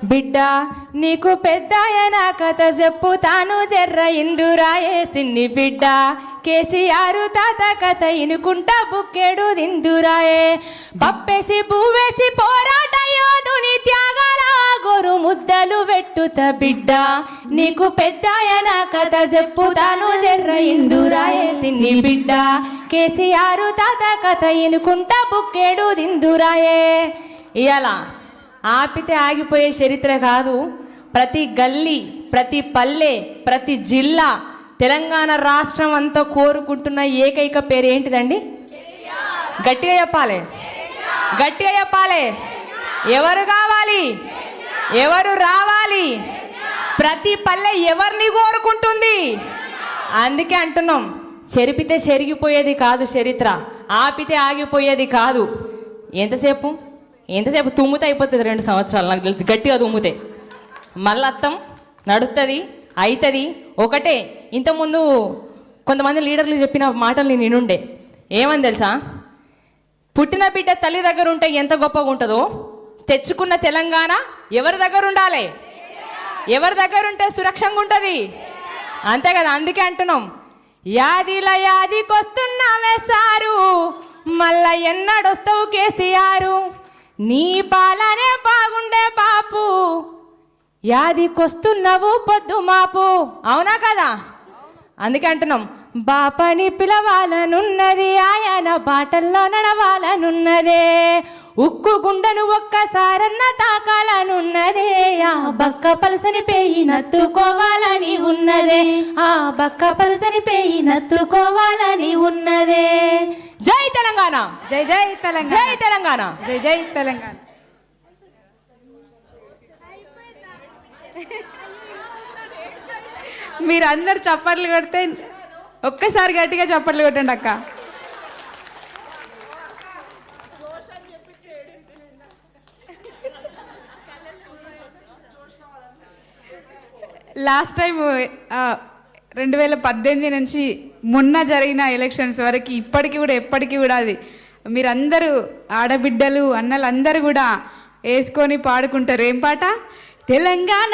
బిడ్డ నీకు పెద్దయన కథ చెప్పుతాను జర్ర ఇందురాయే సిన్ని బిడ్డ కేసీఆర్ తాత కథ ఇనుకుంటా బుక్కెడు దిందురాయే పప్పేసి పువ్వేసి పోరాట యోధుని త్యాగాల గోరు ముద్దలు పెట్టుత బిడ్డ నీకు పెద్దయన కథ చెప్పుతాను జర్ర ఇందురాయే సిన్ని బిడ్డ కేసీఆర్ తాత కథ ఇనుకుంటా బుక్కెడు దిందురాయే. ఇయాల ఆపితే ఆగిపోయే చరిత్ర కాదు. ప్రతి గల్లీ, ప్రతి పల్లె, ప్రతి జిల్లా, తెలంగాణ రాష్ట్రం అంతా కోరుకుంటున్న ఏకైక పేరు ఏంటిదండి? గట్టిగా చెప్పాలి, గట్టిగా చెప్పాలి. ఎవరు కావాలి, ఎవరు రావాలి? ప్రతి పల్లె ఎవరిని కోరుకుంటుంది? అందుకే అంటున్నాం, చెరిపితే చెరిగిపోయేది కాదు చరిత్ర, ఆపితే ఆగిపోయేది కాదు. ఎంతసేపు తుమ్మితే అయిపోతుంది 2 సంవత్సరాలు నాకు తెలిసి. గట్టిగా తుమ్మితే మళ్ళీ అత్తం నడుస్తుంది, అవుతుంది ఒకటే. ఇంతకుముందు కొంతమంది లీడర్లు చెప్పిన మాటలు నేను వినుండే. ఏమని తెలుసా? పుట్టిన బిడ్డ తల్లి దగ్గర ఉంటే ఎంత గొప్పగా ఉంటుందో, తెచ్చుకున్న తెలంగాణ ఎవరి దగ్గర ఉండాలి? ఎవరి దగ్గర ఉంటే సురక్షంగా ఉంటుంది, అంతే కదా. అందుకే అంటున్నాం, యాదికొస్తున్నావే సారు, మళ్ళా ఎన్నడొస్తావు కేసీఆర్, నీ పాలనే బాగుండే బాపు, యాదికొస్తున్నావు పొద్దు మాపు. అవునా కదా? అందుకే అంటున్నాం, బాపని పిలవాలనున్నది, ఆయన బాటల్లో నడవాలనున్నదే, ఉక్కు గుండెను ఒక్కసారన్న తాకాలనున్నదే, ఆ బక్క పలసని పేయి నత్తుకోవాలని ఉన్నదే, ఆ బక్క పలసని పేయి నత్తుకోవాలని ఉన్నదే. జై తెలంగాణ, జై జై తెలంగాణ, జై తెలంగాణ, జై జై తెలంగాణ. మీరందరు చప్పట్లు కొడితే ఒక్కసారి గట్టిగా చప్పట్లు కొట్టండి అక్క. లాస్ట్ టైం 2018 నుంచి మొన్న జరిగిన ఎలక్షన్స్ వరకు ఇప్పటికీ కూడా ఎప్పటికీ కూడా అది మీరందరూ ఆడబిడ్డలు అన్నలందరూ కూడా వేసుకొని పాడుకుంటారు. ఏం పాట? తెలంగాణ